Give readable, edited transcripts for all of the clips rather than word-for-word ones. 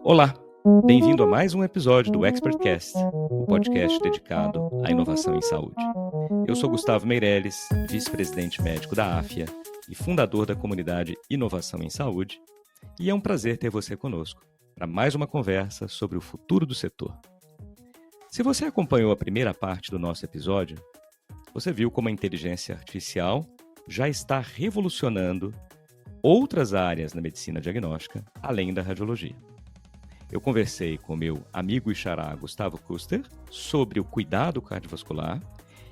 Olá, bem-vindo a mais um episódio do ExpertCast, o podcast dedicado à inovação em saúde. Eu sou Gustavo Meirelles, vice-presidente médico da AFIA e fundador da comunidade Inovação em Saúde, e é um prazer ter você conosco para mais uma conversa sobre o futuro do setor. Se você acompanhou a primeira parte do nosso episódio, você viu como a inteligência artificial já está revolucionando outras áreas na medicina diagnóstica, além da radiologia. Eu conversei com meu amigo e xará Gustavo Kuster sobre o cuidado cardiovascular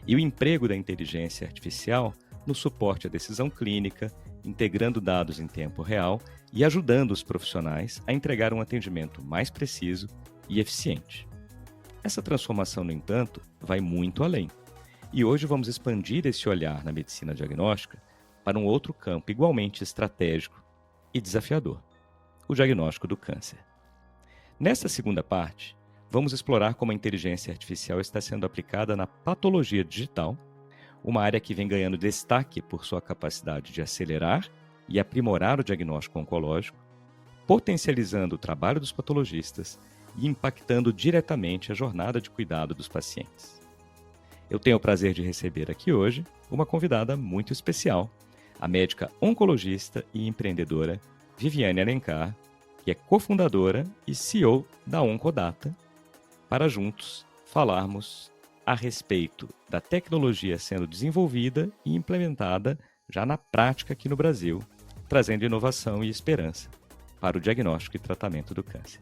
e o emprego da inteligência artificial no suporte à decisão clínica, integrando dados em tempo real e ajudando os profissionais a entregar um atendimento mais preciso e eficiente. Essa transformação, no entanto, vai muito além. E hoje vamos expandir esse olhar na medicina diagnóstica para um outro campo igualmente estratégico e desafiador, o diagnóstico do câncer. Nesta segunda parte, vamos explorar como a inteligência artificial está sendo aplicada na patologia digital, uma área que vem ganhando destaque por sua capacidade de acelerar e aprimorar o diagnóstico oncológico, potencializando o trabalho dos patologistas e impactando diretamente a jornada de cuidado dos pacientes. Eu tenho o prazer de receber aqui hoje uma convidada muito especial, a médica oncologista e empreendedora Viviane Alencar, que é cofundadora e CEO da Oncodata, para juntos falarmos a respeito da tecnologia sendo desenvolvida e implementada já na prática aqui no Brasil, trazendo inovação e esperança para o diagnóstico e tratamento do câncer.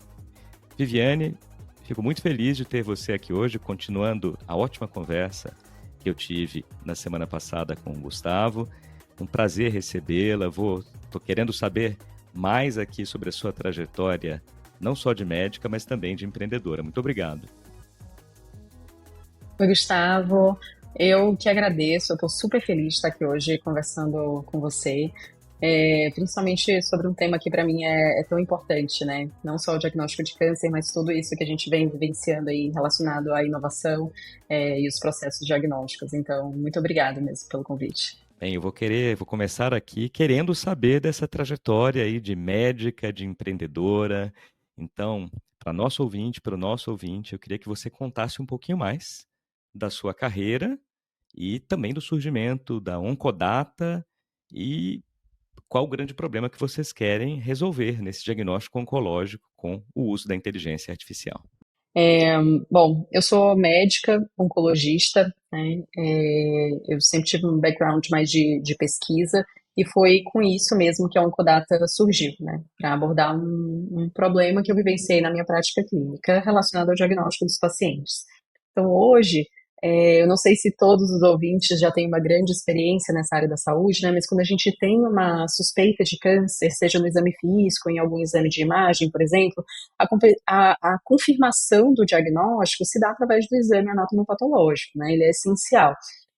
Viviane, fico muito feliz de ter você aqui hoje, continuando a ótima conversa que eu tive na semana passada com o Gustavo. Um prazer recebê-la. Estou querendo saber mais aqui sobre a sua trajetória, não só de médica, mas também de empreendedora. Muito obrigado. Oi, Gustavo. Eu que agradeço. Eu estou super feliz de estar aqui hoje conversando com você, principalmente sobre um tema que para mim é tão importante, né? Não só o diagnóstico de câncer, mas tudo isso que a gente vem vivenciando aí relacionado à inovação, e os processos diagnósticos. Então, muito obrigada mesmo pelo convite. Bem, eu vou começar aqui querendo saber dessa trajetória aí de médica, de empreendedora. Então, para o nosso ouvinte, eu queria que você contasse um pouquinho mais da sua carreira e também do surgimento da Oncodata e qual o grande problema que vocês querem resolver nesse diagnóstico oncológico com o uso da inteligência artificial. Bom, eu sou médica, oncologista, né? Eu sempre tive um background mais de pesquisa e foi com isso mesmo que a Oncodata surgiu, né? Para abordar um problema que eu vivenciei na minha prática clínica relacionado ao diagnóstico dos pacientes. Então, hoje, eu não sei se todos os ouvintes já têm uma grande experiência nessa área da saúde, né? Mas quando a gente tem uma suspeita de câncer, seja no exame físico, em algum exame de imagem, por exemplo, a confirmação do diagnóstico se dá através do exame anatomopatológico, né? Ele é essencial.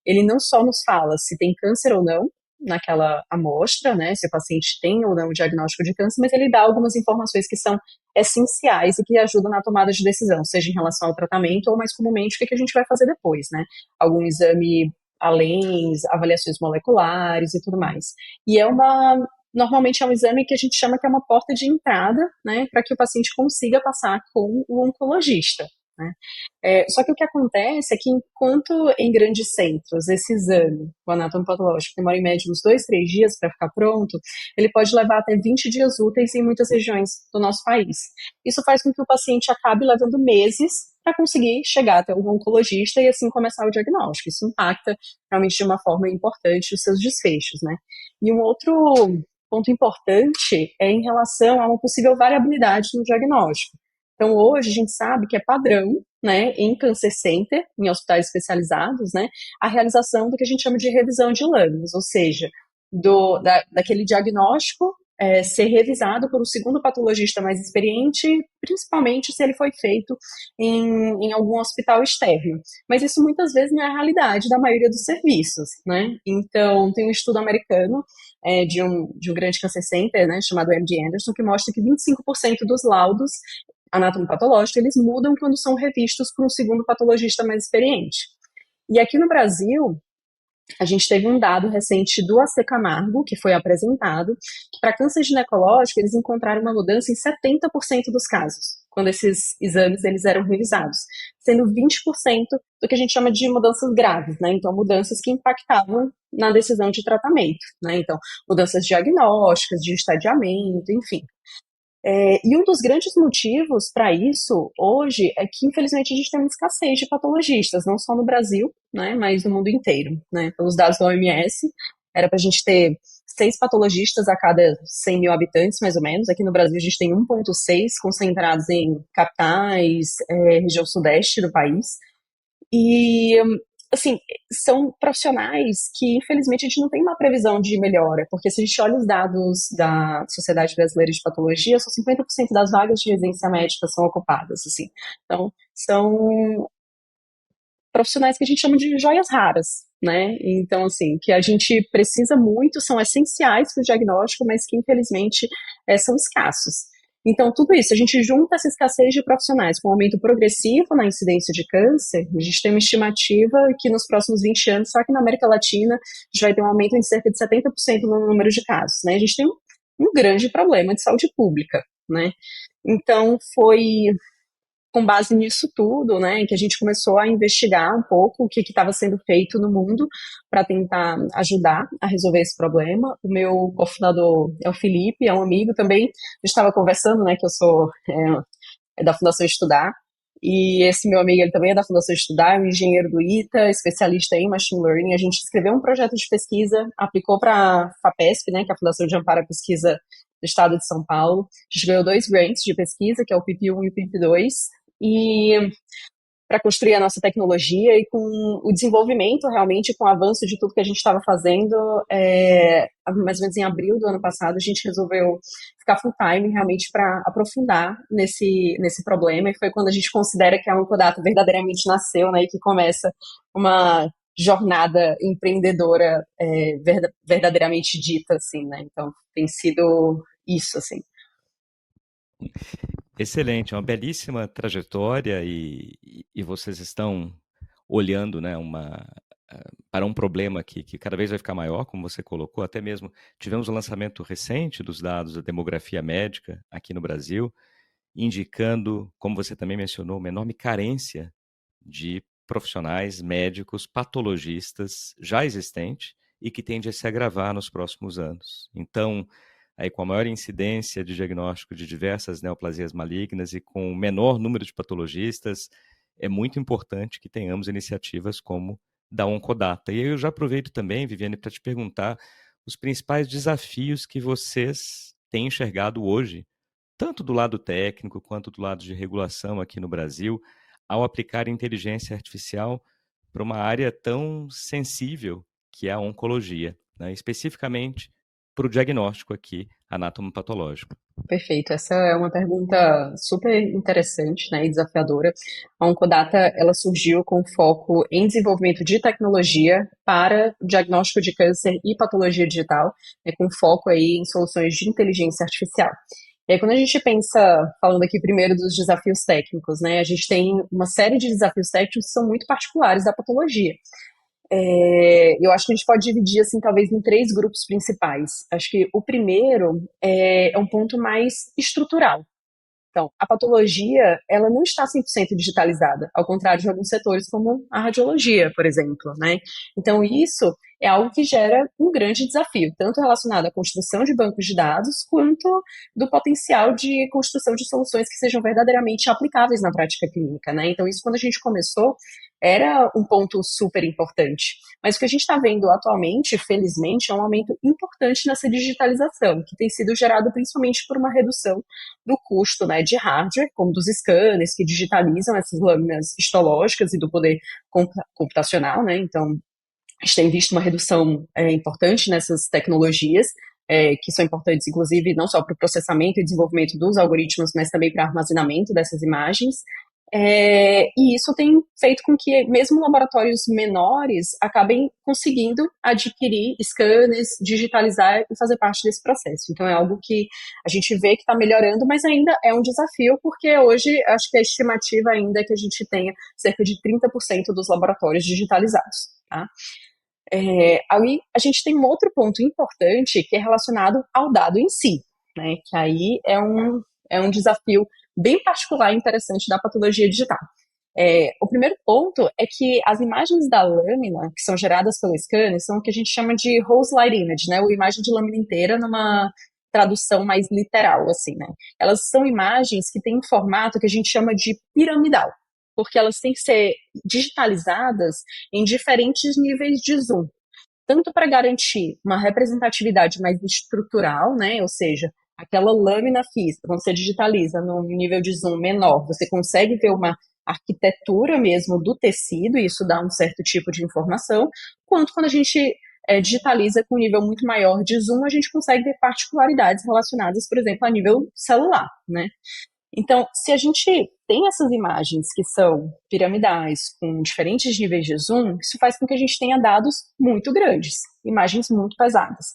Ele não só nos fala se tem câncer ou não naquela amostra, né? Se o paciente tem ou não o diagnóstico de câncer, mas ele dá algumas informações que são essenciais e que ajudam na tomada de decisão, seja em relação ao tratamento ou mais comumente o que a gente vai fazer depois, né? Algum exame além, avaliações moleculares e tudo mais. E normalmente é um exame que a gente chama que é uma porta de entrada, né, para que o paciente consiga passar com o oncologista, né? Só que o que acontece é que enquanto em grandes centros esse exame, o anatomopatológico, demora em média uns 2, 3 dias para ficar pronto, ele pode levar até 20 dias úteis em muitas regiões do nosso país. Isso faz com que o paciente acabe levando meses para conseguir chegar até o oncologista e assim começar o diagnóstico. Isso impacta realmente de uma forma importante os seus desfechos, né? E um outro ponto importante é em relação a uma possível variabilidade no diagnóstico. Então, hoje a gente sabe que é padrão, né, em Cancer Center, em hospitais especializados, né, a realização do que a gente chama de revisão de lâminas, ou seja, daquele diagnóstico ser revisado por um segundo patologista mais experiente, principalmente se ele foi feito em algum hospital externo. Mas isso muitas vezes não é a realidade da maioria dos serviços, né? Então, tem um estudo americano de um grande Cancer Center, né, chamado MD Anderson, que mostra que 25% dos laudos anatomopatológicos, eles mudam quando são revistos por um segundo patologista mais experiente. E aqui no Brasil, A gente teve um dado recente do AC Camargo, que foi apresentado, que para câncer ginecológico eles encontraram uma mudança em 70% dos casos, quando esses exames eles eram revisados, sendo 20% do que a gente chama de mudanças graves, né? Então, mudanças que impactavam na decisão de tratamento, né? Então, mudanças diagnósticas, de estadiamento, enfim. E um dos grandes motivos para isso hoje é que, infelizmente, a gente tem uma escassez de patologistas, não só no Brasil, né, mas no mundo inteiro. Né? Pelos dados da OMS, era para a gente ter 6 patologistas a cada 100 mil habitantes, mais ou menos. Aqui no Brasil, a gente tem 1,6 concentrados em capitais, região sudeste do país. E, assim, são profissionais que, infelizmente, a gente não tem uma previsão de melhora, porque se a gente olha os dados da Sociedade Brasileira de Patologia, só 50% das vagas de residência médica são ocupadas, assim. Então, são profissionais que a gente chama de joias raras, né? Então, assim, que a gente precisa muito, são essenciais para o diagnóstico, mas que, infelizmente, são escassos. Então, tudo isso, a gente junta essa escassez de profissionais com um aumento progressivo na incidência de câncer, a gente tem uma estimativa que nos próximos 20 anos, só que na América Latina, a gente vai ter um aumento em cerca de 70% no número de casos, né? A gente tem um grande problema de saúde pública, né? Então, foi com base nisso tudo, né, que a gente começou a investigar um pouco o que estava sendo feito no mundo para tentar ajudar a resolver esse problema. O meu cofundador é o Felipe, é um amigo também. A gente estava conversando, né, que eu sou da Fundação Estudar, e esse meu amigo, ele também é da Fundação Estudar, é um engenheiro do ITA, especialista em Machine Learning. A gente escreveu um projeto de pesquisa, aplicou para a FAPESP, né, que é a Fundação de Amparo à Pesquisa do Estado de São Paulo. A gente ganhou 2 grants de pesquisa, que é o PIP1 e o PIP2, e para construir a nossa tecnologia e com o desenvolvimento realmente, com o avanço de tudo que a gente estava fazendo, mais ou menos em abril do ano passado, a gente resolveu ficar full time realmente para aprofundar nesse problema, e foi quando a gente considera que a Oncodata verdadeiramente nasceu, né, e que começa uma jornada empreendedora verdadeiramente dita, assim, né, então tem sido isso, assim. Excelente, é uma belíssima trajetória e vocês estão olhando, né, para um problema que cada vez vai ficar maior, como você colocou, até mesmo tivemos o lançamento recente dos dados da demografia médica aqui no Brasil, indicando, como você também mencionou, uma enorme carência de profissionais médicos, patologistas já existente e que tende a se agravar nos próximos anos. Então, aí com a maior incidência de diagnóstico de diversas neoplasias malignas e com o menor número de patologistas, é muito importante que tenhamos iniciativas como da Oncodata. E eu já aproveito também, Viviane, para te perguntar os principais desafios que vocês têm enxergado hoje, tanto do lado técnico quanto do lado de regulação aqui no Brasil, ao aplicar inteligência artificial para uma área tão sensível que é a oncologia, né? Especificamente para o diagnóstico aqui anatomopatológico. Perfeito, essa é uma pergunta super interessante, né, e desafiadora. A Oncodata, ela surgiu com foco em desenvolvimento de tecnologia para diagnóstico de câncer e patologia digital, né, com foco aí em soluções de inteligência artificial. E aí, quando a gente pensa, falando aqui primeiro dos desafios técnicos, né, a gente tem uma série de desafios técnicos que são muito particulares da patologia. Eu acho que a gente pode dividir, assim, talvez em 3 grupos principais. Acho que o primeiro é um ponto mais estrutural. Então, a patologia, ela não está 100% digitalizada, ao contrário de alguns setores como a radiologia, por exemplo, né? Então, isso é algo que gera um grande desafio, tanto relacionado à construção de bancos de dados, quanto do potencial de construção de soluções que sejam verdadeiramente aplicáveis na prática clínica, né? Então, isso, quando a gente começou, era um ponto super importante. Mas o que a gente está vendo atualmente, felizmente, é um aumento importante nessa digitalização, que tem sido gerado principalmente por uma redução do custo, né, de hardware, como dos scanners que digitalizam essas lâminas histológicas e do poder computacional, né? Então, a gente tem visto uma redução importante nessas tecnologias, que são importantes, inclusive, não só para o processamento e desenvolvimento dos algoritmos, mas também para armazenamento dessas imagens. E isso tem feito com que mesmo laboratórios menores acabem conseguindo adquirir scanners, digitalizar e fazer parte desse processo. Então é algo que a gente vê que está melhorando, mas ainda é um desafio, porque hoje acho que a estimativa ainda é que a gente tenha cerca de 30% dos laboratórios digitalizados, tá? Aí a gente tem um outro ponto importante que é relacionado ao dado em si, né? Que aí é um desafio bem particular e interessante da patologia digital. O primeiro ponto é que as imagens da lâmina, que são geradas pelo scanner, são o que a gente chama de whole slide image, né? Ou imagem de lâmina inteira numa tradução mais literal, assim, né? Elas são imagens que têm um formato que a gente chama de piramidal, porque elas têm que ser digitalizadas em diferentes níveis de zoom, tanto para garantir uma representatividade mais estrutural, né? Ou seja, aquela lâmina física, quando você digitaliza num nível de zoom menor, você consegue ver uma arquitetura mesmo do tecido, e isso dá um certo tipo de informação, quanto quando a gente digitaliza com um nível muito maior de zoom, a gente consegue ver particularidades relacionadas, por exemplo, a nível celular, né? Então, se a gente tem essas imagens que são piramidais, com diferentes níveis de zoom, isso faz com que a gente tenha dados muito grandes, imagens muito pesadas.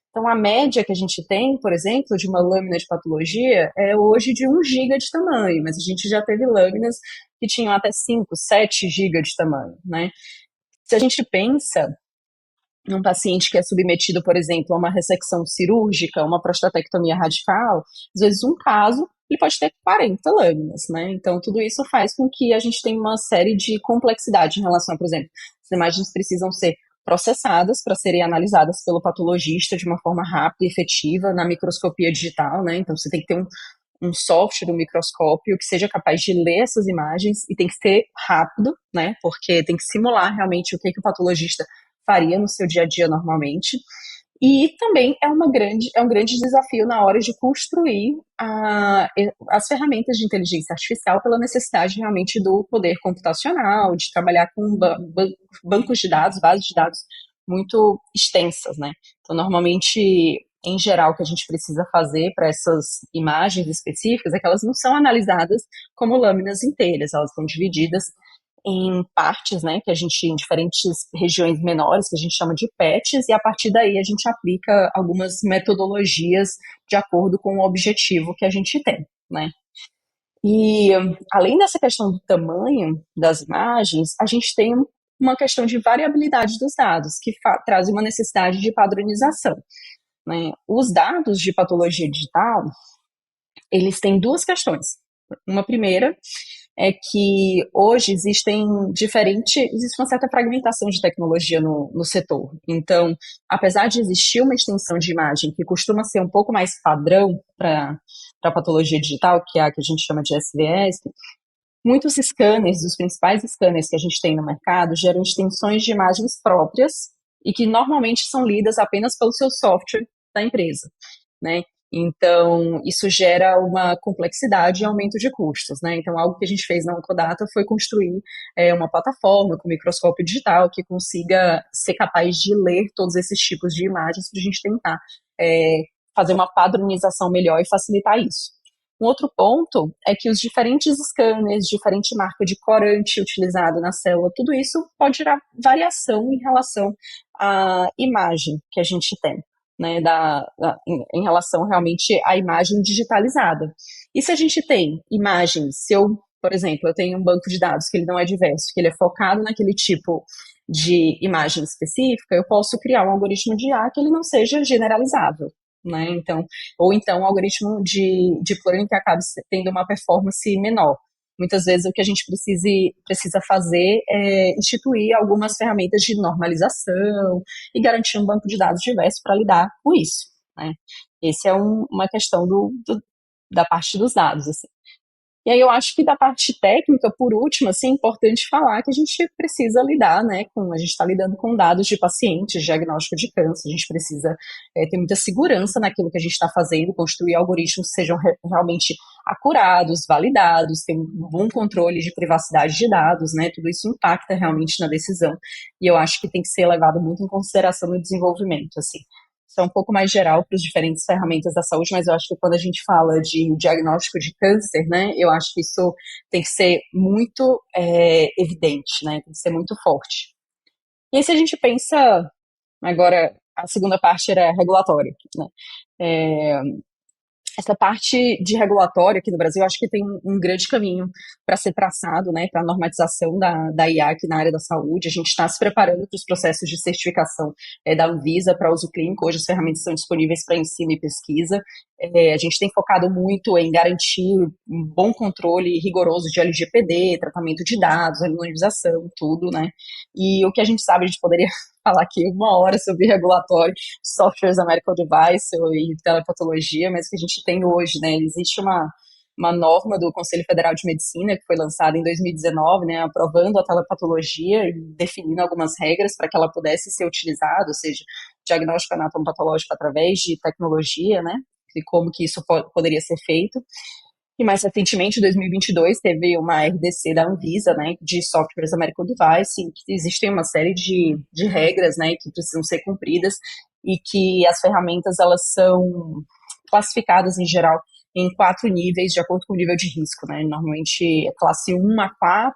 Então, a média que a gente tem, por exemplo, de uma lâmina de patologia é hoje de 1 GB de tamanho, mas a gente já teve lâminas que tinham até 5, 7 GB de tamanho, né? Se a gente pensa num paciente que é submetido, por exemplo, a uma ressecção cirúrgica, uma prostatectomia radical, às vezes um caso ele pode ter 40 lâminas, né? Então, tudo isso faz com que a gente tenha uma série de complexidade em relação, por exemplo, as imagens precisam ser processadas para serem analisadas pelo patologista de uma forma rápida e efetiva na microscopia digital, né? Então, você tem que ter um software, um microscópio que seja capaz de ler essas imagens e tem que ser rápido, né? Porque tem que simular realmente o que o patologista faria no seu dia a dia normalmente. E também é um grande desafio na hora de construir as ferramentas de inteligência artificial pela necessidade realmente do poder computacional, de trabalhar com bancos de dados, bases de dados muito extensas, né? Então, normalmente, em geral, o que a gente precisa fazer para essas imagens específicas é que elas não são analisadas como lâminas inteiras, elas são divididas em partes, né, que a gente, em diferentes regiões menores, que a gente chama de patches, e a partir daí a gente aplica algumas metodologias de acordo com o objetivo que a gente tem, né. E, além dessa questão do tamanho das imagens, a gente tem uma questão de variabilidade dos dados, que traz uma necessidade de padronização, né. Os dados de patologia digital, eles têm duas questões. Uma primeira é que hoje existe uma certa fragmentação de tecnologia no setor. Então, apesar de existir uma extensão de imagem que costuma ser um pouco mais padrão para a patologia digital, que é a que a gente chama de SVS, muitos scanners, os principais scanners que a gente tem no mercado, geram extensões de imagens próprias e que normalmente são lidas apenas pelo seu software da empresa, né? Então, isso gera uma complexidade e aumento de custos, né? Então, algo que a gente fez na Oncodata foi construir uma plataforma com microscópio digital que consiga ser capaz de ler todos esses tipos de imagens para a gente tentar fazer uma padronização melhor e facilitar isso. Um outro ponto é que os diferentes scanners, diferente marca de corante utilizado na célula, tudo isso pode gerar variação em relação à imagem que a gente tem, né, em relação realmente à imagem digitalizada. E se a gente tem imagens, por exemplo, eu tenho um banco de dados que ele não é diverso, que ele é focado naquele tipo de imagem específica, eu posso criar um algoritmo de IA que ele não seja generalizável, né? Então, ou então um algoritmo de deep learning que acabe tendo uma performance menor. Muitas vezes o que a gente precisa fazer é instituir algumas ferramentas de normalização e garantir um banco de dados diverso para lidar com isso, né? Esse é uma questão da parte dos dados, assim. E aí eu acho que da parte técnica, por último, assim, é importante falar que a gente precisa lidar, né, a gente está lidando com dados de pacientes, diagnóstico de câncer, a gente precisa ter muita segurança naquilo que a gente está fazendo, construir algoritmos que sejam realmente acurados, validados, ter um bom controle de privacidade de dados, né, tudo isso impacta realmente na decisão, e eu acho que tem que ser levado muito em consideração no desenvolvimento, assim. Isso é um pouco mais geral para as diferentes ferramentas da saúde, mas eu acho que quando a gente fala de diagnóstico de câncer, né, eu acho que isso tem que ser muito evidente, né, tem que ser muito forte. E aí, se a gente pensa, agora, a segunda parte era regulatória, né, essa parte de regulatório aqui no Brasil, eu acho que tem um grande caminho para ser traçado, né, para a normatização da IA aqui na área da saúde. A gente está se preparando para os processos de certificação da Anvisa para uso clínico. Hoje as ferramentas estão disponíveis para ensino e pesquisa. A gente tem focado muito em garantir um bom controle rigoroso de LGPD, tratamento de dados, anonimização, tudo, né? E o que a gente sabe, a gente poderia falar aqui 1 hora sobre regulatório, softwares a medical device e telepatologia, mas o que a gente tem hoje, né? Existe uma norma do Conselho Federal de Medicina que foi lançada em 2019, né, aprovando a telepatologia e definindo algumas regras para que ela pudesse ser utilizada, ou seja, diagnóstico anatomopatológico através de tecnologia, né, e como que isso poderia ser feito. E mais recentemente, em 2022, teve uma RDC da Anvisa, né, de softwares a medical device, em que existem uma série de regras, né, que precisam ser cumpridas e que as ferramentas, elas são classificadas, em geral, em 4 níveis, de acordo com o nível de risco, né? Normalmente é classe 1 a 4,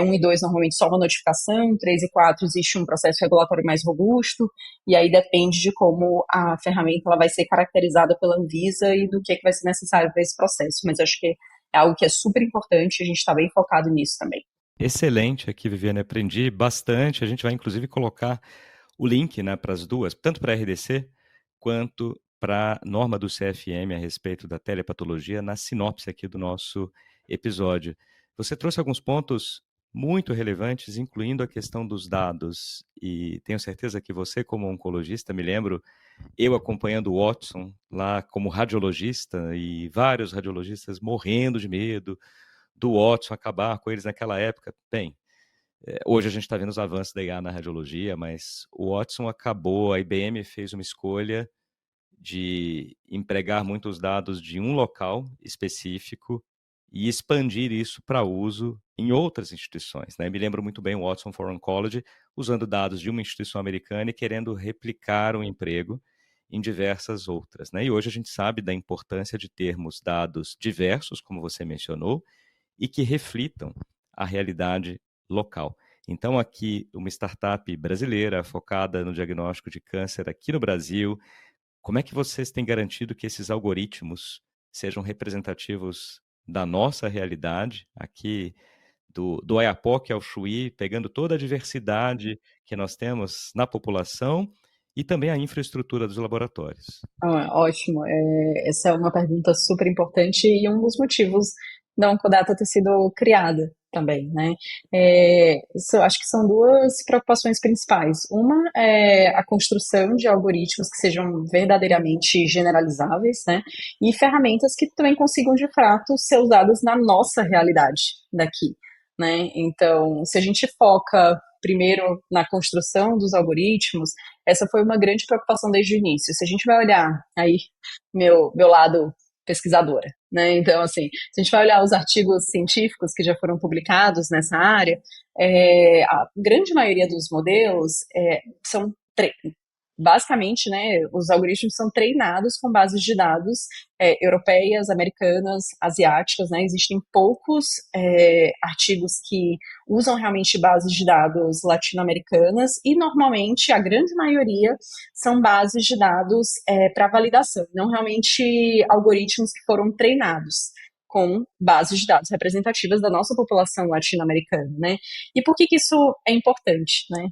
1 e 2 normalmente só uma notificação, 3 e 4 existe um processo regulatório mais robusto, e aí depende de como a ferramenta ela vai ser caracterizada pela Anvisa e do que vai ser necessário para esse processo, mas acho que é algo que é super importante, a gente está bem focado nisso também. Excelente aqui, Viviane, aprendi bastante. A gente vai inclusive colocar o link, né, para as duas, tanto para a RDC quanto para a norma do CFM a respeito da telepatologia na sinopse aqui do nosso episódio. Você trouxe alguns pontos muito relevantes, incluindo a questão dos dados, e tenho certeza que você, como oncologista, me lembro, eu acompanhando o Watson lá como radiologista e vários radiologistas morrendo de medo do Watson acabar com eles naquela época. Bem, hoje a gente está vendo os avanços da IA na radiologia, mas o Watson acabou, a IBM fez uma escolha de empregar muitos dados de um local específico e expandir isso para uso em outras instituições, né? Me lembro muito bem o Watson for Oncology usando dados de uma instituição americana e querendo replicar um emprego em diversas outras, né? E hoje a gente sabe da importância de termos dados diversos, como você mencionou, e que reflitam a realidade local. Então, aqui, uma startup brasileira focada no diagnóstico de câncer aqui no Brasil, como é que vocês têm garantido que esses algoritmos sejam representativos da nossa realidade, aqui do Oiapoque ao Chuí, pegando toda a diversidade que nós temos na população e também a infraestrutura dos laboratórios? Ótimo. Essa é uma pergunta super importante e um dos motivos da Oncodata ter sido criada também, né? Acho que são 2 preocupações principais. Uma é a construção de algoritmos que sejam verdadeiramente generalizáveis, né? E ferramentas que também consigam, de fato, ser usadas na nossa realidade daqui, né? Então, se a gente foca primeiro na construção dos algoritmos, essa foi uma grande preocupação desde o início. Se a gente vai olhar aí meu lado pesquisadora, né? Então, assim, se a gente vai olhar os artigos científicos que já foram publicados nessa área, a grande maioria dos modelos são basicamente, né, os algoritmos são treinados com bases de dados europeias, americanas, asiáticas, né, existem poucos artigos que usam realmente bases de dados latino-americanas e normalmente a grande maioria são bases de dados para validação, não realmente algoritmos que foram treinados com bases de dados representativas da nossa população latino-americana, né? E por que isso é importante, né?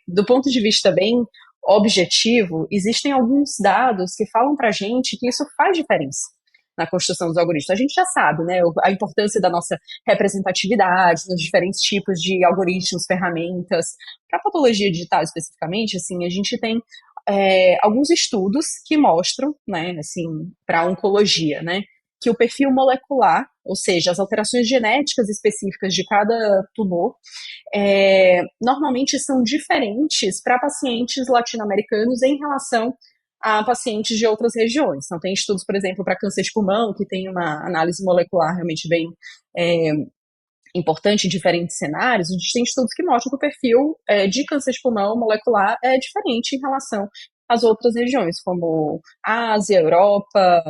Do ponto de vista bem objetivo, existem alguns dados que falam para a gente que isso faz diferença na construção dos algoritmos. A gente já sabe, né, a importância da nossa representatividade nos diferentes tipos de algoritmos, ferramentas. Para patologia digital especificamente, assim, a gente tem alguns estudos que mostram, né, assim, para oncologia, né, que o perfil molecular, ou seja, as alterações genéticas específicas de cada tumor, normalmente são diferentes para pacientes latino-americanos em relação a pacientes de outras regiões. Então, tem estudos, por exemplo, para câncer de pulmão, que tem uma análise molecular realmente bem importante em diferentes cenários. A gente tem estudos que mostram que o perfil de câncer de pulmão molecular é diferente em relação às outras regiões, como Ásia, Europa,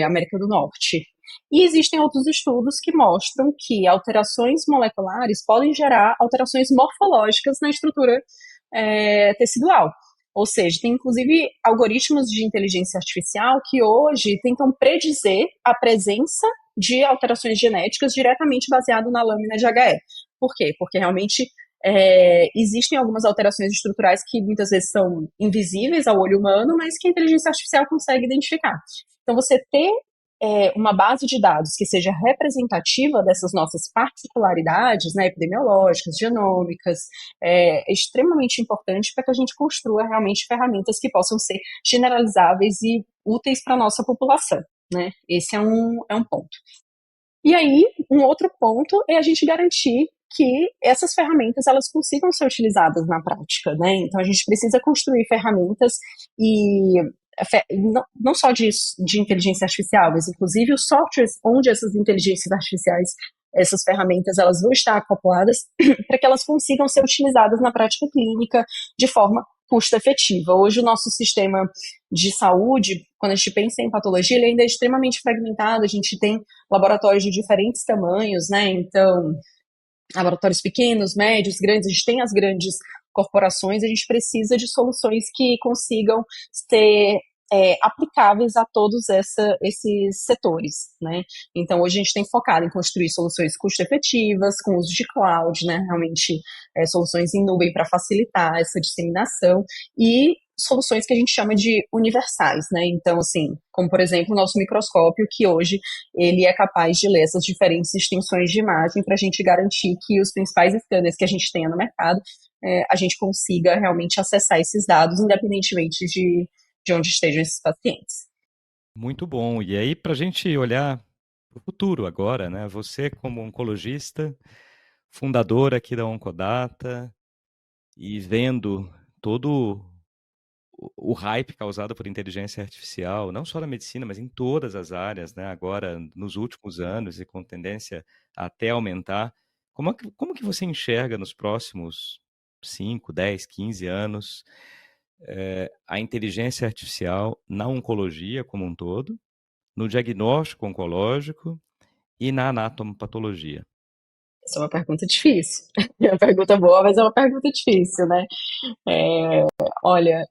América do Norte. E existem outros estudos que mostram que alterações moleculares podem gerar alterações morfológicas na estrutura tecidual. Ou seja, tem inclusive algoritmos de inteligência artificial que hoje tentam predizer a presença de alterações genéticas diretamente baseado na lâmina de HE. Por quê? Porque realmente existem algumas alterações estruturais que muitas vezes são invisíveis ao olho humano, mas que a inteligência artificial consegue identificar. Então, você ter uma base de dados que seja representativa dessas nossas particularidades, né, epidemiológicas, genômicas, é extremamente importante para que a gente construa realmente ferramentas que possam ser generalizáveis e úteis para a nossa população. Né? Esse é um ponto. E aí, um outro ponto é a gente garantir que essas ferramentas elas consigam ser utilizadas na prática, né? Então a gente precisa construir ferramentas e não só de inteligência artificial, mas inclusive os softwares onde essas inteligências artificiais, essas ferramentas, elas vão estar acopladas para que elas consigam ser utilizadas na prática clínica de forma custo-efetiva. Hoje o nosso sistema de saúde, quando a gente pensa em patologia, ele ainda é extremamente fragmentado, a gente tem laboratórios de diferentes tamanhos, né? Então, laboratórios pequenos, médios, grandes, a gente tem as grandes corporações, a gente precisa de soluções que consigam ser aplicáveis a todos esses setores, né? Então, hoje a gente tem focado em construir soluções custo-efetivas, com uso de cloud, né? Realmente, soluções em nuvem para facilitar essa disseminação e soluções que a gente chama de universais, né? Então, assim, como por exemplo o nosso microscópio, que hoje ele é capaz de ler essas diferentes extensões de imagem para a gente garantir que os principais scanners que a gente tenha no mercado, a gente consiga realmente acessar esses dados, independentemente de onde estejam esses pacientes. Muito bom. E aí, para a gente olhar para o futuro agora, né? Você como oncologista, fundadora aqui da Oncodata e vendo todo o hype causado por inteligência artificial, não só na medicina, mas em todas as áreas, né? Agora, nos últimos anos e com tendência a até aumentar, como que você enxerga nos próximos 5, 10, 15 anos a inteligência artificial na oncologia como um todo, no diagnóstico oncológico e na anatomopatologia? Essa é uma pergunta difícil. É uma pergunta boa, mas é uma pergunta difícil, né? Olha,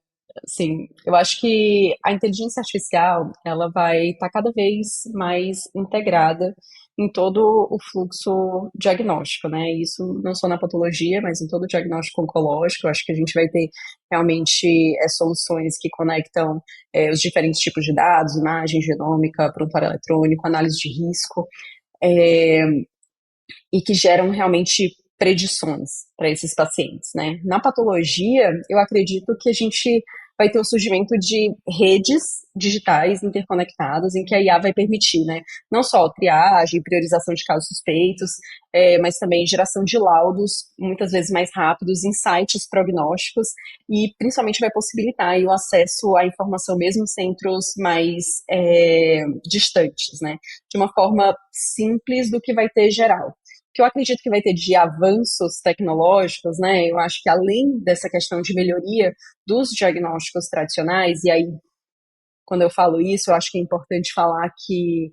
assim, eu acho que a inteligência artificial, ela vai estar cada vez mais integrada em todo o fluxo diagnóstico, né? Isso não só na patologia, mas em todo o diagnóstico oncológico. Eu acho que a gente vai ter realmente soluções que conectam os diferentes tipos de dados, imagem, genômica, prontuário eletrônico, análise de risco, é, e que geram realmente predições para esses pacientes, né? Na patologia, eu acredito que a gente vai ter o surgimento de redes digitais interconectadas em que a IA vai permitir, né, não só triagem, priorização de casos suspeitos, mas também geração de laudos, muitas vezes mais rápidos, insights prognósticos e principalmente vai possibilitar aí, o acesso à informação mesmo em centros mais distantes, né, de uma forma simples do que vai ter geral. Que eu acredito que vai ter de avanços tecnológicos, né? Eu acho que além dessa questão de melhoria dos diagnósticos tradicionais, e aí, quando eu falo isso, eu acho que é importante falar que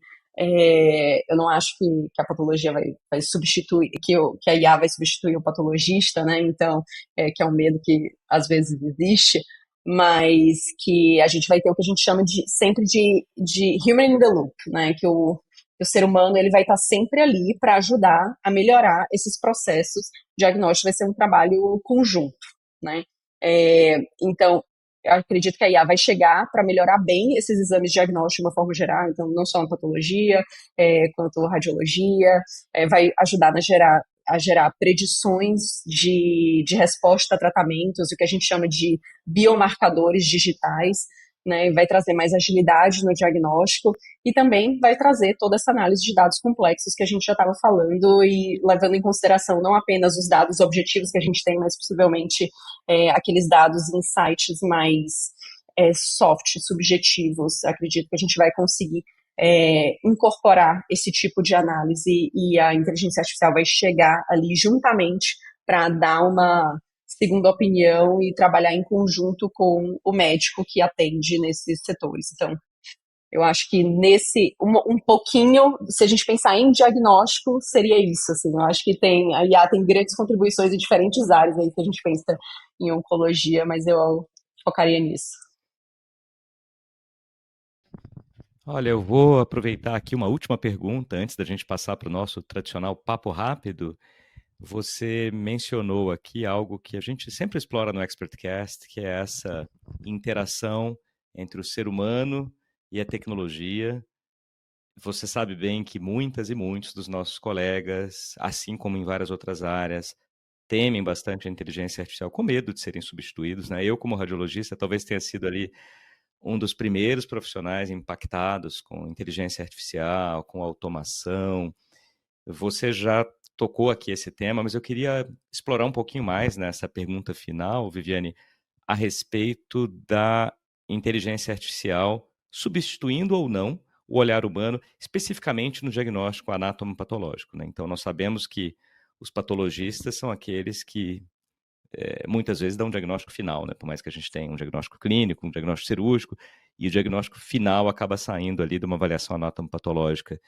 eu não acho que a patologia vai substituir, que a IA vai substituir o patologista, né? Então, que é um medo que às vezes existe, mas que a gente vai ter o que a gente chama sempre de human in the loop, né? Que o ser humano ele vai estar sempre ali para ajudar a melhorar esses processos. O diagnóstico vai ser um trabalho conjunto, né? Então, eu acredito que a IA vai chegar para melhorar bem esses exames de diagnóstico de uma forma geral, então não só na patologia, quanto radiologia, vai ajudar a gerar predições de resposta a tratamentos, o que a gente chama de biomarcadores digitais, né, vai trazer mais agilidade no diagnóstico e também vai trazer toda essa análise de dados complexos que a gente já estava falando e levando em consideração não apenas os dados objetivos que a gente tem, mas possivelmente aqueles dados, insights mais soft, subjetivos. Acredito que a gente vai conseguir incorporar esse tipo de análise e a inteligência artificial vai chegar ali juntamente para dar uma segunda opinião e trabalhar em conjunto com o médico que atende nesses setores. Então, eu acho que um pouquinho, se a gente pensar em diagnóstico, seria isso, assim, eu acho que a IA tem grandes contribuições em diferentes áreas aí, se a gente pensa em oncologia, mas eu focaria nisso. Olha, eu vou aproveitar aqui uma última pergunta antes da gente passar para o nosso tradicional papo rápido. Você mencionou aqui algo que a gente sempre explora no ExpertCast, que é essa interação entre o ser humano e a tecnologia. Você sabe bem que muitas e muitos dos nossos colegas, assim como em várias outras áreas, temem bastante a inteligência artificial com medo de serem substituídos, né? Eu, como radiologista, talvez tenha sido ali um dos primeiros profissionais impactados com inteligência artificial, com automação. Você já tocou aqui esse tema, mas eu queria explorar um pouquinho mais nessa pergunta final, Viviane, a respeito da inteligência artificial substituindo ou não o olhar humano, especificamente no diagnóstico anatomopatológico, né? Então, nós sabemos que os patologistas são aqueles que muitas vezes dão um diagnóstico final, né? Por mais que a gente tenha um diagnóstico clínico, um diagnóstico cirúrgico, e o diagnóstico final acaba saindo ali de uma avaliação anatomopatológica.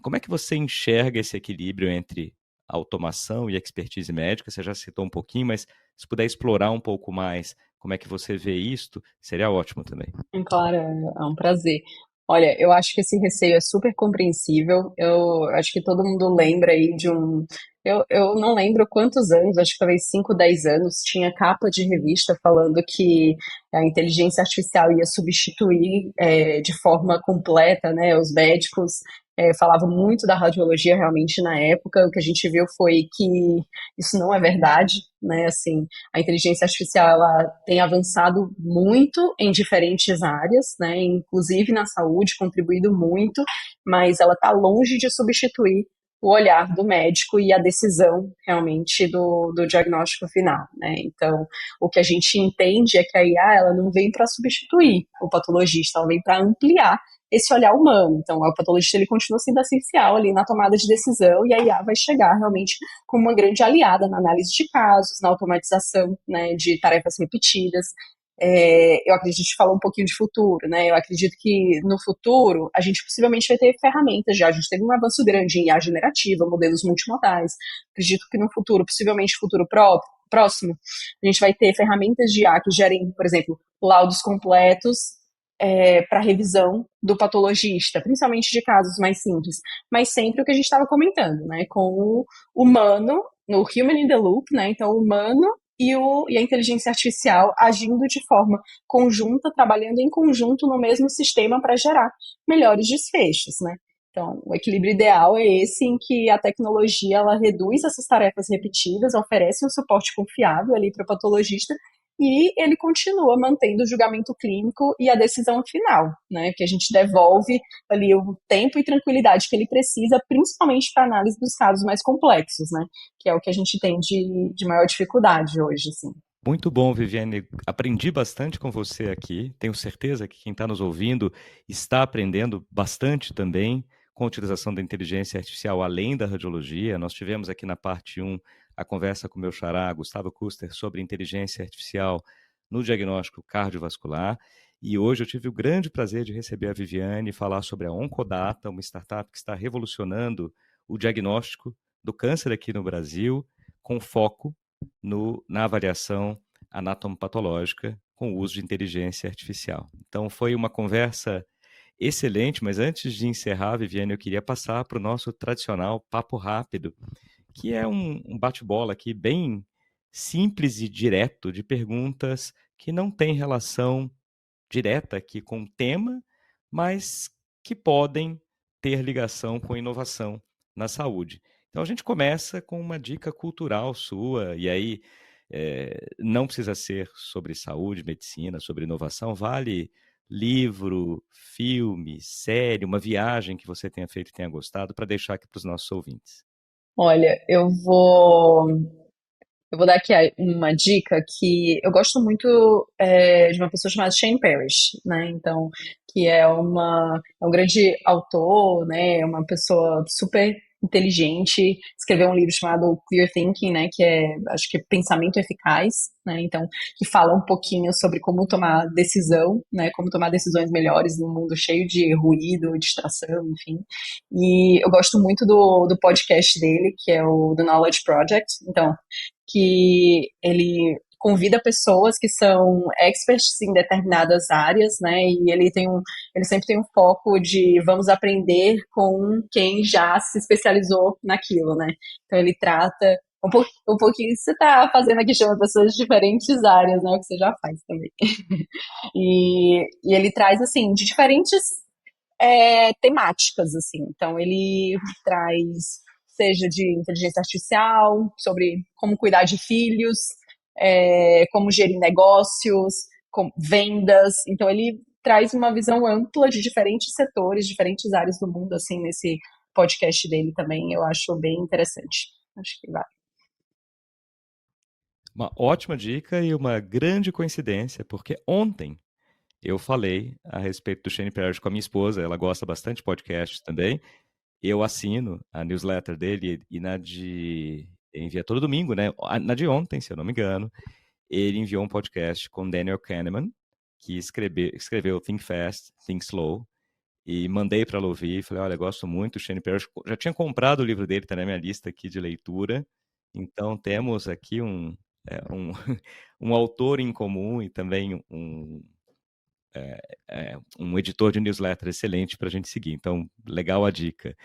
Como é que você enxerga esse equilíbrio entre automação e expertise médica? Você já citou um pouquinho, mas se puder explorar um pouco mais como é que você vê isto, seria ótimo também. Claro, é um prazer. Olha, eu acho que esse receio é super compreensível. Eu acho que todo mundo lembra aí de um. Eu não lembro quantos anos, acho que talvez 5, 10 anos, tinha capa de revista falando que a inteligência artificial ia substituir de forma completa, né, os médicos. Falavam muito da radiologia realmente na época. O que a gente viu foi que isso não é verdade, né? Assim, a inteligência artificial ela tem avançado muito em diferentes áreas, né? Inclusive na saúde, contribuído muito, mas ela está longe de substituir o olhar do médico e a decisão realmente do diagnóstico final, né? Então, o que a gente entende é que a IA ela não vem para substituir o patologista, ela vem para ampliar esse olhar humano. Então, o patologista ele continua sendo essencial ali na tomada de decisão e a IA vai chegar realmente como uma grande aliada na análise de casos, na automatização, né, de tarefas repetidas. Eu acredito que a gente falou um pouquinho de futuro, né? Eu acredito que no futuro a gente possivelmente vai ter ferramentas já. A gente teve um avanço grande em IA generativa, modelos multimodais. Acredito que no futuro, possivelmente futuro próximo, a gente vai ter ferramentas de IA que gerem, por exemplo, laudos completos para revisão do patologista, principalmente de casos mais simples, mas sempre o que a gente estava comentando, né, com o humano, no human in the loop, né, então o humano e a inteligência artificial agindo de forma conjunta, trabalhando em conjunto no mesmo sistema para gerar melhores desfechos, né. Então, o equilíbrio ideal é esse em que a tecnologia ela reduz essas tarefas repetidas, oferece um suporte confiável ali para o patologista e ele continua mantendo o julgamento clínico e a decisão final, né? Que a gente devolve ali o tempo e tranquilidade que ele precisa, principalmente para análise dos casos mais complexos, né? Que é o que a gente tem de maior dificuldade hoje, assim. Muito bom, Viviane. Aprendi bastante com você aqui. Tenho certeza que quem está nos ouvindo está aprendendo bastante também com a utilização da inteligência artificial além da radiologia. Nós tivemos aqui na parte 1 a conversa com o meu xará, Gustavo Kuster, sobre inteligência artificial no diagnóstico cardiovascular. E hoje eu tive o grande prazer de receber a Viviane e falar sobre a Oncodata, uma startup que está revolucionando o diagnóstico do câncer aqui no Brasil, com foco na avaliação anatomopatológica com o uso de inteligência artificial. Então, foi uma conversa excelente, mas antes de encerrar, Viviane, eu queria passar para o nosso tradicional papo rápido, que é um bate-bola aqui bem simples e direto de perguntas que não têm relação direta aqui com o tema, mas que podem ter ligação com inovação na saúde. Então a gente começa com uma dica cultural sua, e aí não precisa ser sobre saúde, medicina, sobre inovação, vale livro, filme, série, uma viagem que você tenha feito e tenha gostado, para deixar aqui para os nossos ouvintes. Olha, eu vou dar aqui uma dica que eu gosto muito de uma pessoa chamada Shane Parrish, né? Então, que é um grande autor, né? É uma pessoa super inteligente, escreveu um livro chamado Clear Thinking, né? Que acho que é Pensamento Eficaz, né? Então, que fala um pouquinho sobre como tomar decisão, né? Como tomar decisões melhores num mundo cheio de ruído, distração, enfim. E eu gosto muito do podcast dele, que é o The Knowledge Project. Então, que ele convida pessoas que são experts em determinadas áreas, né? E ele sempre tem um foco de vamos aprender com quem já se especializou naquilo, né? Então ele trata um pouquinho que você está fazendo aqui, chama pessoas de diferentes áreas, né? O que você já faz também. E ele traz, assim, de diferentes temáticas, assim. Então, ele traz, seja de inteligência artificial, sobre como cuidar de filhos, como gerir negócios, vendas. Então, ele traz uma visão ampla de diferentes setores, diferentes áreas do mundo, assim, nesse podcast dele também. Eu acho bem interessante. Acho que vai. Uma ótima dica e uma grande coincidência, porque ontem eu falei a respeito do Shane Parrish com a minha esposa, ela gosta bastante de podcasts também. Eu assino a newsletter dele e na de... envia todo domingo, né? Na de ontem, se eu não me engano, ele enviou um podcast com Daniel Kahneman, que escreveu Think Fast, Think Slow, e mandei para ela ouvir. Falei, olha, gosto muito do Shane Parrish. Já tinha comprado o livro dele, está na minha lista aqui de leitura. Então, temos aqui um autor em comum e também um editor de newsletter excelente para a gente seguir. Então, legal a dica.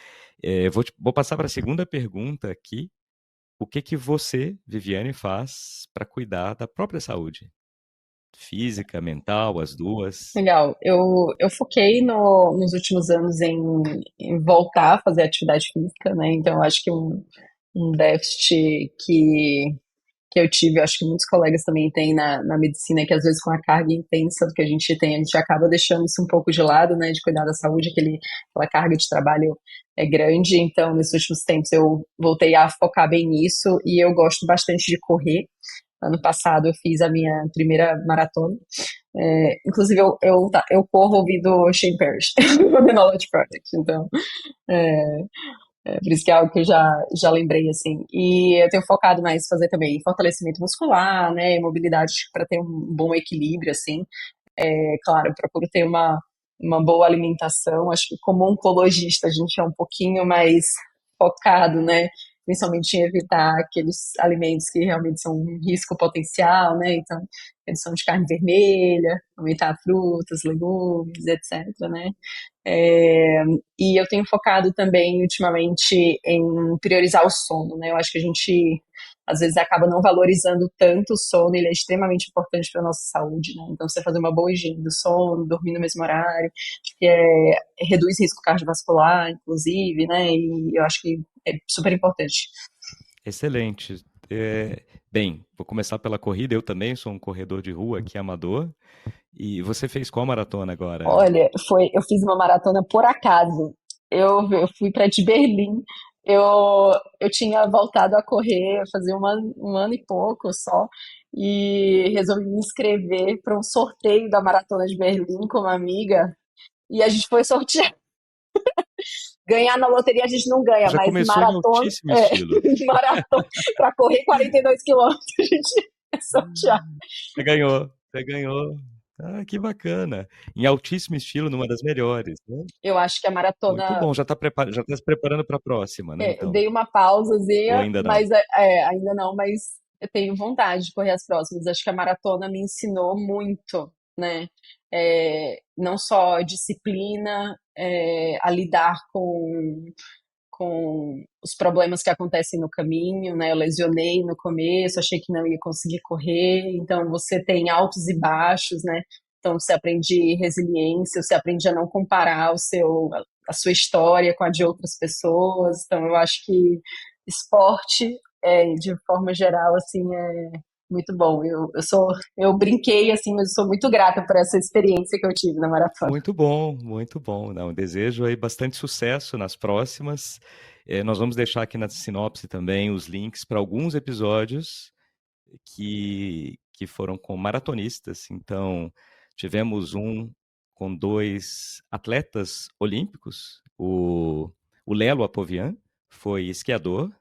Vou passar para a segunda pergunta aqui. O que você, Viviane, faz para cuidar da própria saúde? Física, mental, as duas? Legal. Eu foquei nos últimos anos em voltar a fazer atividade física, né? Então, eu acho que um déficit que eu tive, eu acho que muitos colegas também têm na medicina, que às vezes com a carga intensa do que a gente tem, a gente acaba deixando isso um pouco de lado, né? De cuidar da saúde, aquela carga de trabalho é grande. Então, nesses últimos tempos, eu voltei a focar bem nisso e eu gosto bastante de correr. Ano passado eu fiz a minha primeira maratona. Inclusive, eu corro ouvindo Shane Parrish, The Knowledge Project. Então, é, por isso que é algo que eu já lembrei, assim. E eu tenho focado mais em fazer também fortalecimento muscular, né, mobilidade para ter um bom equilíbrio, assim. Claro, eu procuro ter uma boa alimentação. Acho que como oncologista a gente é um pouquinho mais focado, né? Principalmente em evitar aqueles alimentos que realmente são um risco potencial, né? Então, redução de carne vermelha, aumentar frutas, legumes, etc, né? E eu tenho focado também ultimamente em priorizar o sono, né? Eu acho que a gente às vezes acaba não valorizando tanto o sono, ele é extremamente importante para a nossa saúde, né? Então, você fazer uma boa higiene do sono, dormir no mesmo horário, reduz risco cardiovascular, inclusive, né? E eu acho que é super importante. Excelente. Bem, vou começar pela corrida. Eu também sou um corredor de rua aqui, amador. E você fez qual maratona agora? Olha, eu fiz uma maratona por acaso. Eu fui para de Berlim. Eu tinha voltado a correr, fazia um ano e pouco só, e resolvi me inscrever para um sorteio da Maratona de Berlim com uma amiga. E a gente foi sortear. Ganhar na loteria a gente não ganha, Já mas começou em maratona, altíssimo estilo. maratona para correr 42 quilômetros a gente ia sortear. Você ganhou, você ganhou. Ah, que bacana. Em altíssimo estilo, numa das melhores, né? Eu acho que a Muito maratona bom. Já tá se preparando para a próxima, né? Então. dei uma Ou pausazinha, ainda não? mas ainda não, mas eu tenho vontade de correr as próximas. Acho que a maratona me ensinou muito, né? Não só disciplina, a lidar com os problemas que acontecem no caminho, né? Eu lesionei no começo, achei que não ia conseguir correr, então você tem altos e baixos, né? Então você aprende resiliência, você aprende a não comparar a sua história com a de outras pessoas. Então eu acho que esporte, de forma geral, assim, é muito bom. Eu brinquei assim, mas eu sou muito grata por essa experiência que eu tive na maratona. Muito bom, muito bom. Não, desejo aí bastante sucesso nas próximas. Nós vamos deixar aqui na sinopse também os links para alguns episódios que foram com maratonistas. Então, tivemos um com dois atletas olímpicos. O Lelo Apovian foi esquiador,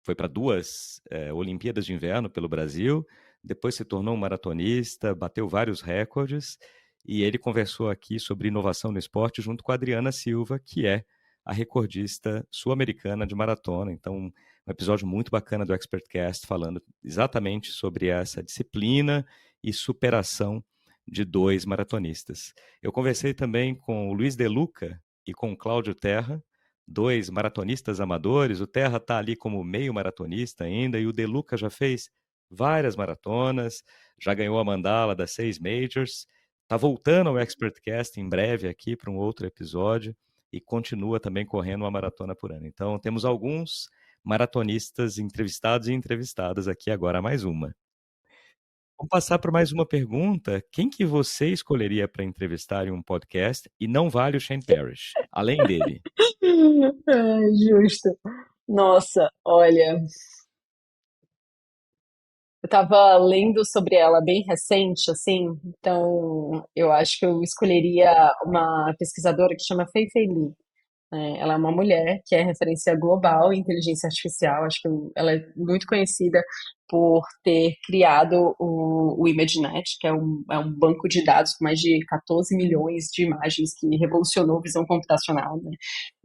foi para duas Olimpíadas de Inverno pelo Brasil, depois se tornou um maratonista, bateu vários recordes, e ele conversou aqui sobre inovação no esporte junto com a Adriana Silva, que é a recordista sul-americana de maratona. Então, um episódio muito bacana do ExpertCast, falando exatamente sobre essa disciplina e superação de 2 maratonistas. Eu conversei também com o Luiz De Luca e com o Cláudio Terra, 2 maratonistas amadores. O Terra está ali como meio maratonista ainda, e o De Luca já fez várias maratonas, já ganhou a mandala das 6 Majors, está voltando ao ExpertCast em breve aqui para um outro episódio e continua também correndo uma maratona por ano. Então, temos alguns maratonistas entrevistados e entrevistadas aqui agora, mais uma. Vamos passar por mais uma pergunta. Quem que você escolheria para entrevistar em um podcast e não vale o Shane Parrish, além dele? Ai, justo. Nossa, olha, eu tava lendo sobre ela bem recente, assim, então eu acho que eu escolheria uma pesquisadora que chama Fei Fei Li. Ela é uma mulher que é referência global em inteligência artificial. Acho que ela é muito conhecida por ter criado o ImageNet, que é um banco de dados com mais de 14 milhões de imagens que revolucionou a visão computacional, né?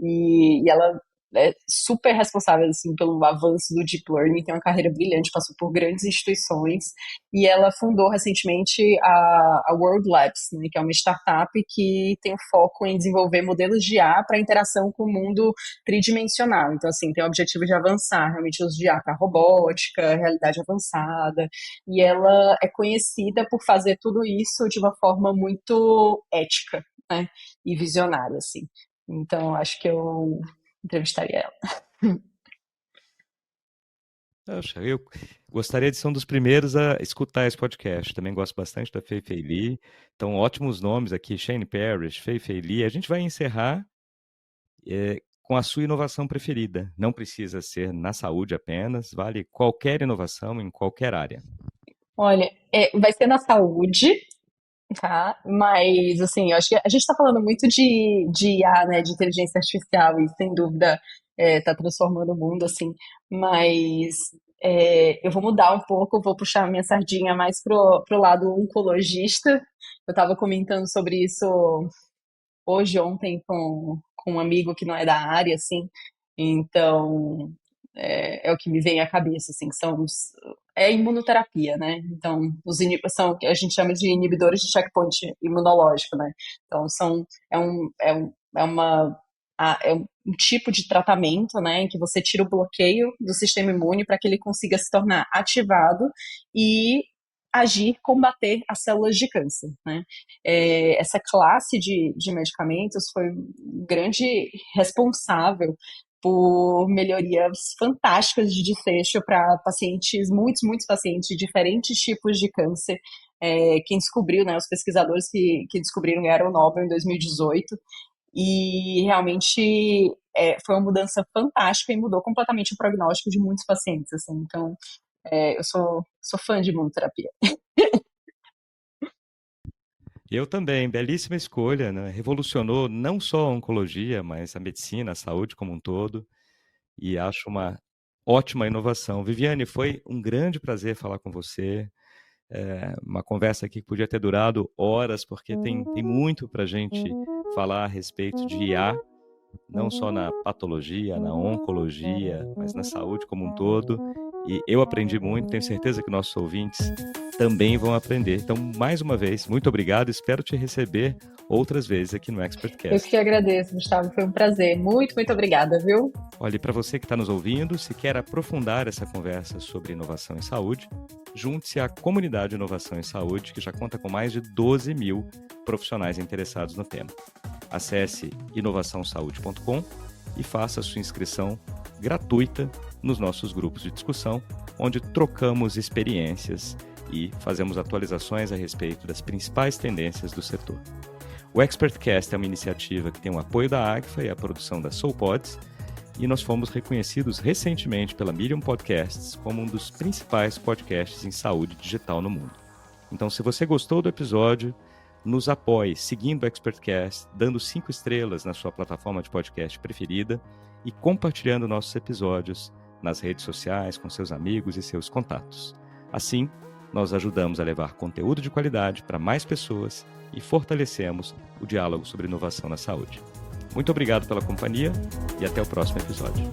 E ela é super responsável assim, pelo avanço do Deep Learning, tem uma carreira brilhante, passou por grandes instituições, e ela fundou recentemente a World Labs, né, que é uma startup que tem o foco em desenvolver modelos de IA para interação com o mundo tridimensional. Então, assim, tem o objetivo de avançar realmente os de IA para robótica, realidade avançada, e ela é conhecida por fazer tudo isso de uma forma muito ética, né, e visionária, assim. Então, acho que eu entrevistaria ela. Poxa, eu gostaria de ser um dos primeiros a escutar esse podcast. Também gosto bastante da Fei Fei Li. Então, ótimos nomes aqui, Shane Parrish, Fei Fei Li. A gente vai encerrar com a sua inovação preferida. Não precisa ser na saúde apenas, vale qualquer inovação em qualquer área. Olha, vai ser na saúde, tá? Mas, assim, eu acho que a gente está falando muito de IA, né, de inteligência artificial, e sem dúvida está transformando o mundo, assim, mas eu vou mudar um pouco, vou puxar a minha sardinha mais pro lado oncologista. Eu estava comentando sobre isso hoje, ontem, com um amigo que não é da área, assim, então é o que me vem à cabeça, assim, que é imunoterapia, né? Então, são o que a gente chama de inibidores de checkpoint imunológico, né? Então, é um tipo de tratamento, né, em que você tira o bloqueio do sistema imune para que ele consiga se tornar ativado e agir, combater as células de câncer, né? Essa classe de medicamentos foi um grande responsável por melhorias fantásticas de desfecho para pacientes, muitos pacientes de diferentes tipos de câncer. Quem descobriu, né, os pesquisadores que descobriram ganharam o Nobel em 2018, e realmente foi uma mudança fantástica e mudou completamente o prognóstico de muitos pacientes, assim. Então, eu sou fã de imunoterapia. Eu também, belíssima escolha, né? Revolucionou não só a oncologia, mas a medicina, a saúde como um todo, e acho uma ótima inovação. Viviane, foi um grande prazer falar com você. Uma conversa aqui que podia ter durado horas, porque tem muito para a gente falar a respeito de IA, não só na patologia, na oncologia, mas na saúde como um todo. E eu aprendi muito, tenho certeza que nossos ouvintes também vão aprender. Então, mais uma vez, muito obrigado. Espero te receber outras vezes aqui no ExpertCast. Eu que agradeço, Gustavo. Foi um prazer. Muito obrigada, viu? Olha, e para você que está nos ouvindo, se quer aprofundar essa conversa sobre inovação em saúde, junte-se à comunidade Inovação em Saúde, que já conta com mais de 12 mil profissionais interessados no tema. Acesse inovaçãosaude.com e faça a sua inscrição gratuita nos nossos grupos de discussão, onde trocamos experiências e fazemos atualizações a respeito das principais tendências do setor. O ExpertCast é uma iniciativa que tem o apoio da AGFA e a produção da SoulPods, e nós fomos reconhecidos recentemente pela Medium Podcasts como um dos principais podcasts em saúde digital no mundo. Então, se você gostou do episódio, nos apoie seguindo o ExpertCast, dando 5 estrelas na sua plataforma de podcast preferida e compartilhando nossos episódios nas redes sociais com seus amigos e seus contatos. Assim, nós ajudamos a levar conteúdo de qualidade para mais pessoas e fortalecemos o diálogo sobre inovação na saúde. Muito obrigado pela companhia e até o próximo episódio.